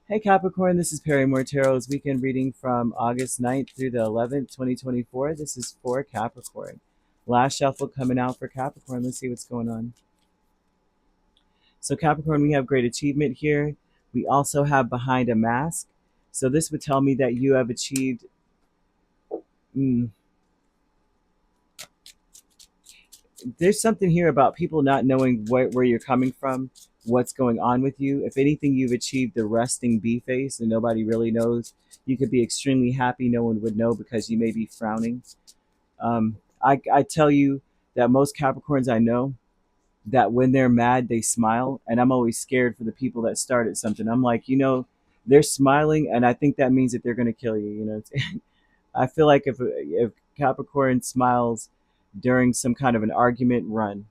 Hey Capricorn, this is Perrymore Tarot's weekend reading from August 9th through the 11th, 2024. This is for Capricorn. Last shuffle coming out for Capricorn. Let's see what's going on. So Capricorn, we have great achievement here. We also have behind a mask. So this would tell me that you have achieved mm, there's something here about people not knowing where you're coming from, what's going on with you. If anything, you've achieved the resting bee face and nobody really knows. You could be extremely happy, no one would know because you may be frowning. I tell you that most Capricorns I know, that when they're mad, they smile. And I'm always scared for the people that started something. I'm like, they're smiling, and I think that means that they're going to kill you. I feel like if Capricorn smiles during some kind of an argument, run.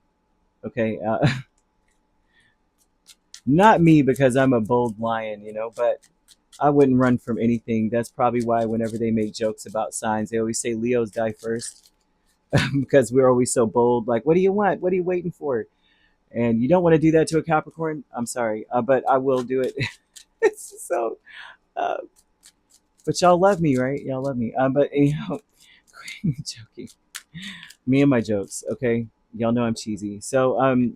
Okay, not me because I'm a bold lion, but I wouldn't run from anything. That's probably why whenever they make jokes about signs, they always say Leos die first because we're always so bold. Like, what do you want? What are you waiting for? And you don't want to do that to a Capricorn. I'm sorry, but I will do it. so, uh, but y'all love me, right? Y'all love me. But anyhow, joking. Me and my jokes, okay? Y'all know I'm cheesy. So,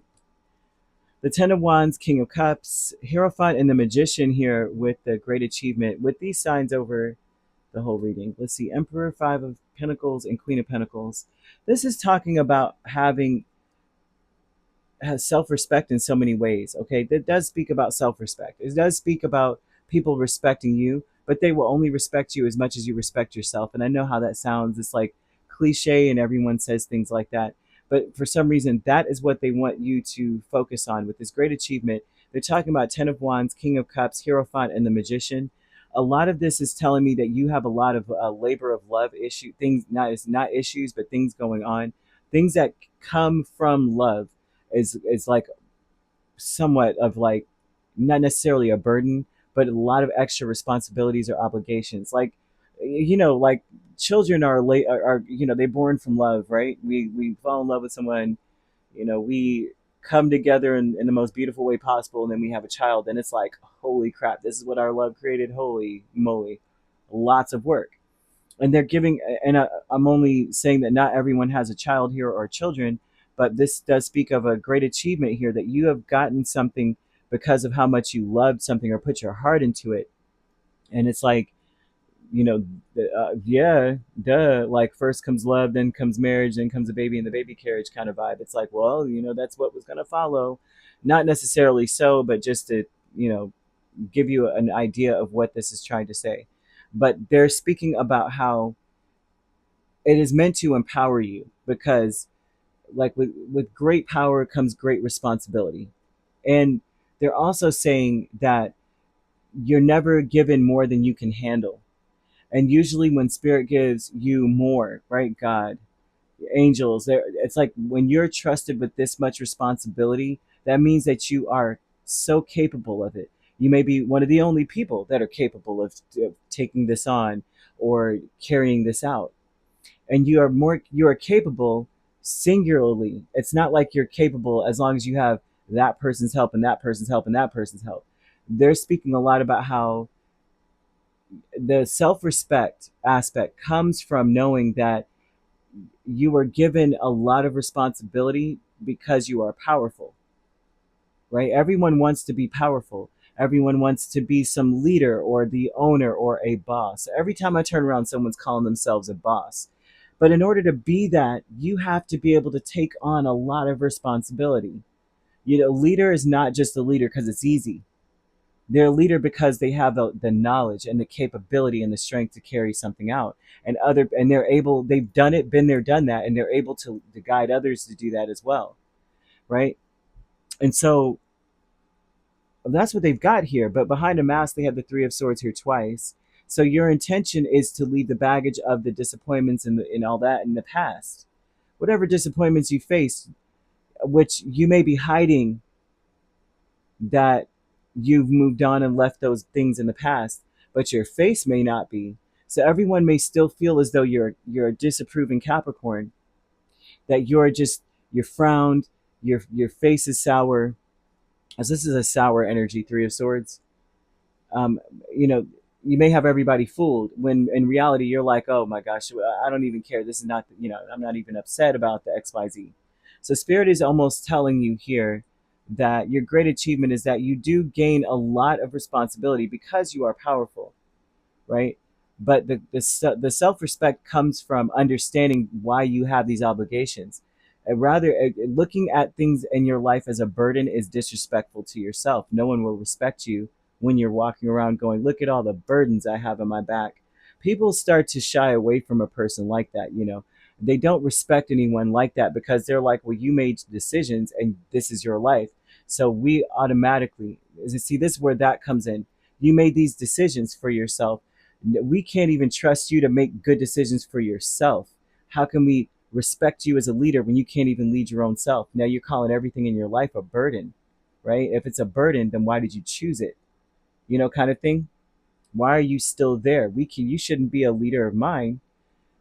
the Ten of Wands, King of Cups, Hierophant, and the Magician here with the great achievement with these signs over the whole reading. Let's see, Emperor, Five of Pentacles, and Queen of Pentacles. This is talking about having self-respect in so many ways. Okay, that does speak about self-respect. It does speak about people respecting you, but they will only respect you as much as you respect yourself. And I know how that sounds. It's like cliche, and everyone says things like that. But for some reason, that is what they want you to focus on with this great achievement. They're talking about Ten of Wands, King of Cups, Hierophant, and the Magician. A lot of this is telling me that you have a lot of labor of love issue things. Not it's not issues, but things going on, things that come from love is like somewhat of like not necessarily a burden, but a lot of extra responsibilities or obligations. Like like children are they're born from love, right? We fall in love with someone, we come together in the most beautiful way possible, and then we have a child, and it's like, holy crap, this is what our love created. Holy moly, lots of work. And they're giving, and I'm only saying that not everyone has a child here or children, but this does speak of a great achievement here, that you have gotten something because of how much you loved something or put your heart into it. And it's like, you know yeah, duh, like first comes love, then comes marriage, then comes a baby in the baby carriage kind of vibe. It's like, well, that's what was going to follow. Not necessarily so, but just to you know give you an idea of what this is trying to say. But they're speaking about how it is meant to empower you, because like with great power comes great responsibility. And they're also saying that you're never given more than you can handle. And usually when spirit gives you more, right, God, angels, there, it's like when you're trusted with this much responsibility, that means that you are so capable of it. You may be one of the only people that are capable of taking this on or carrying this out. And you are capable singularly. It's not like you're capable as long as you have that person's help and that person's help and that person's help. They're speaking a lot about how the self-respect aspect comes from knowing that you are given a lot of responsibility because you are powerful, right? Everyone wants to be powerful. Everyone wants to be some leader or the owner or a boss. Every time I turn around, someone's calling themselves a boss. But in order to be that, you have to be able to take on a lot of responsibility. Leader is not just a leader because it's easy. They're a leader because they have the knowledge and the capability and the strength to carry something out. And they've done it, been there, done that, and they're able to guide others to do that as well. Right. And so that's what they've got here. But behind a mask, they have the Three of Swords here twice. So your intention is to leave the baggage of the disappointments and all that in the past. Whatever disappointments you face, which you may be hiding, that you've moved on and left those things in the past, but your face may not be. So everyone may still feel as though you're a disapproving Capricorn, that you're frowned, your face is sour, as this is a sour energy, Three of Swords. um, you know, you may have everybody fooled when in reality you're like, oh my gosh, I don't even care. This is not, I'm not even upset about the XYZ. So spirit is almost telling you here that your great achievement is that you do gain a lot of responsibility because you are powerful, right? But the self respect comes from understanding why you have these obligations. Rather, looking at things in your life as a burden is disrespectful to yourself. No one will respect you when you're walking around going, "Look at all the burdens I have on my back." People start to shy away from a person like that. They don't respect anyone like that because they're like, "Well, you made decisions, and this is your life." So we automatically see this is where that comes in. You made these decisions for yourself. We can't even trust you to make good decisions for yourself. How can we respect you as a leader when you can't even lead your own self? Now you're calling everything in your life a burden, right? If it's a burden, then why did you choose it? Kind of thing. Why are you still there? You shouldn't be a leader of mine.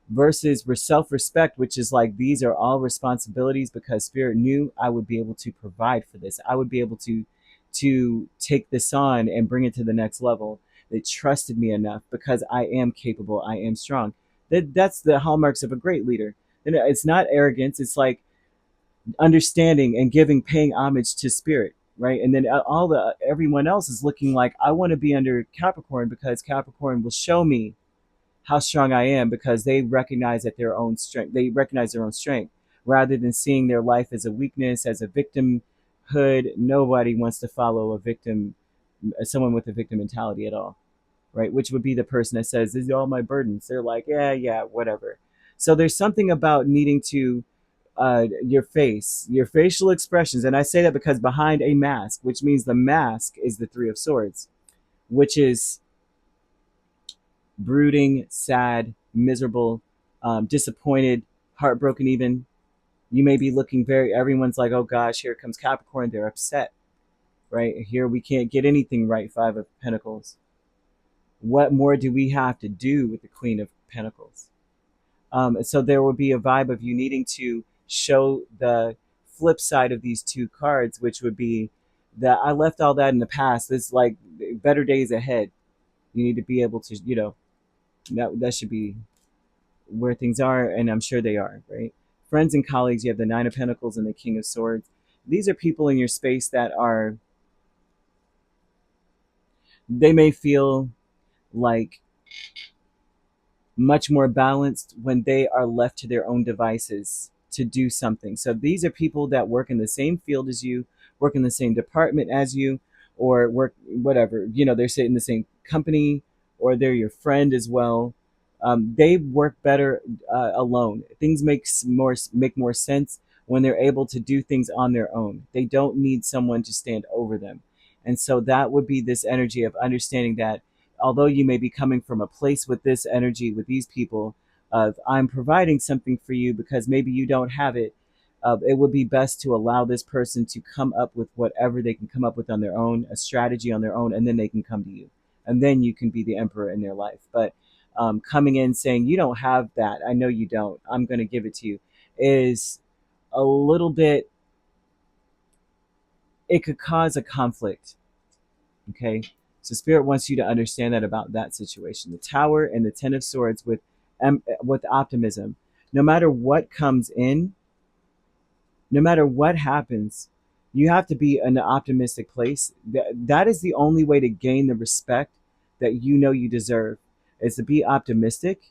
Versus self-respect, which is like, these are all responsibilities because spirit knew I would be able to provide for this. I would be able to take this on and bring it to the next level. They trusted me enough because I am capable, I am strong. That's the hallmarks of a great leader. It's not arrogance, it's like understanding and giving, paying homage to spirit, right? And then all the everyone else is looking like, I want to be under Capricorn because Capricorn will show me how strong I am, because they recognize that their own strength. They recognize their own strength rather than seeing their life as a weakness, as a victimhood. Nobody wants to follow a victim, someone with a victim mentality at all, right? Which would be the person that says, "These are all my burdens." They're like, "Yeah, yeah, whatever." So there's something about needing to your face, your facial expressions, and I say that because behind a mask, which means the mask is the Three of Swords, which is brooding, sad, miserable, disappointed, heartbroken, even. You may be looking everyone's like, oh gosh, here comes Capricorn. They're upset, right? Here we can't get anything right, Five of Pentacles. What more do we have to do with the Queen of Pentacles? So there will be a vibe of you needing to show the flip side of these two cards, which would be that I left all that in the past. It's like better days ahead. You need to be able to, that should be where things are, and I'm sure they are, right? Friends and colleagues, you have the Nine of Pentacles and the King of Swords. These are people in your space that they may feel like much more balanced when they are left to their own devices to do something. So these are people that work in the same field as you, work in the same department as you, or work whatever. They're sitting in the same company, or they're your friend as well. They work better alone. Things make more sense when they're able to do things on their own. They don't need someone to stand over them. And so that would be this energy of understanding that although you may be coming from a place with this energy, with these people, of I'm providing something for you because maybe you don't have it, it would be best to allow this person to come up with whatever they can come up with on their own, a strategy on their own, and then they can come to you. And then you can be the emperor in their life. But coming in saying, you don't have that, I know you don't, I'm going to give it to you, is a little bit, it could cause a conflict. Okay, so spirit wants you to understand that about that situation. The Tower and the Ten of Swords with optimism. No matter what comes in, no matter what happens, you have to be in an optimistic place. That is the only way to gain the respect that you deserve, is to be optimistic.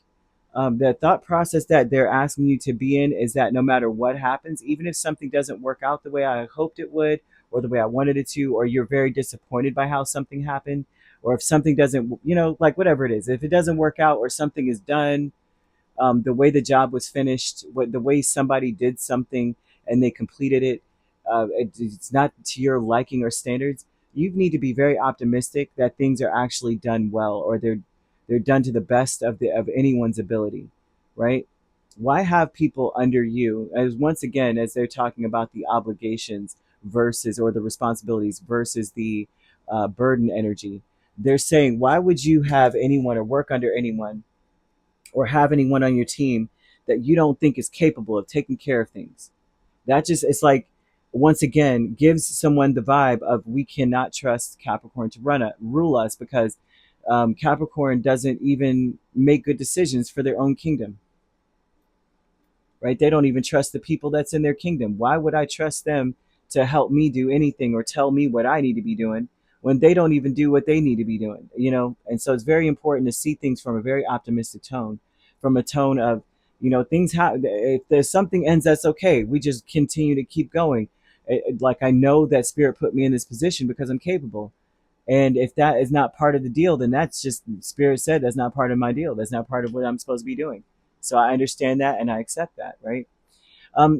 The thought process that they're asking you to be in is that no matter what happens, even if something doesn't work out the way I hoped it would, or the way I wanted it to, or you're very disappointed by how something happened, or if something doesn't, like whatever it is, if it doesn't work out or something is done, the way the job was finished, the way somebody did something and they completed it, it's not to your liking or standards. You need to be very optimistic that things are actually done well, or they're done to the best of anyone's ability, right? Why have people under you, as once again, as they're talking about the obligations versus, or the responsibilities versus the burden energy, they're saying, why would you have anyone or work under anyone or have anyone on your team that you don't think is capable of taking care of things? That just, it's like, once again gives someone the vibe of we cannot trust Capricorn to rule us, because Capricorn doesn't even make good decisions for their own kingdom, right? They don't even trust the people that's in their kingdom. Why would I trust them to help me do anything or tell me what I need to be doing when they don't even do what they need to be doing, you know? And so it's very important to see things from a very optimistic tone, from a tone of, you know, things happen. If there's something ends, that's okay. We just continue to keep going. Like, I know that spirit put me in this position because I'm capable. And if that is not part of the deal, then that's just spirit said that's not part of my deal. That's not part of what I'm supposed to be doing. So I understand that and I accept that, right?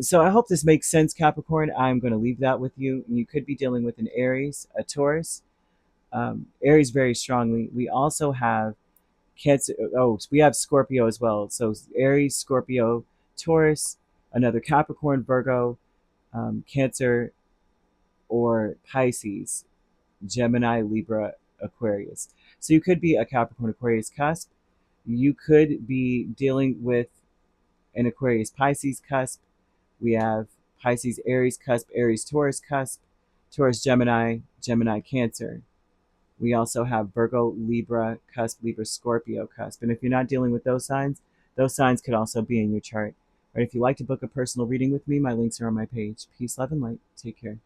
So I hope this makes sense, Capricorn. I'm going to leave that with you. You could be dealing with an Aries, a Taurus. Aries very strongly. We also have Cancer. Oh, we have Scorpio as well. So Aries, Scorpio, Taurus, another Capricorn, Virgo, Cancer, or Pisces, Gemini, Libra, Aquarius. So you could be a Capricorn, Aquarius cusp. You could be dealing with an Aquarius, Pisces cusp. We have Pisces, Aries cusp, Aries, Taurus cusp, Taurus, Gemini, Gemini, Cancer. We also have Virgo, Libra cusp, Libra, Scorpio cusp. And if you're not dealing with those signs could also be in your chart. Right? If you'd like to book a personal reading with me, my links are on my page. Peace, love, and light. Take care.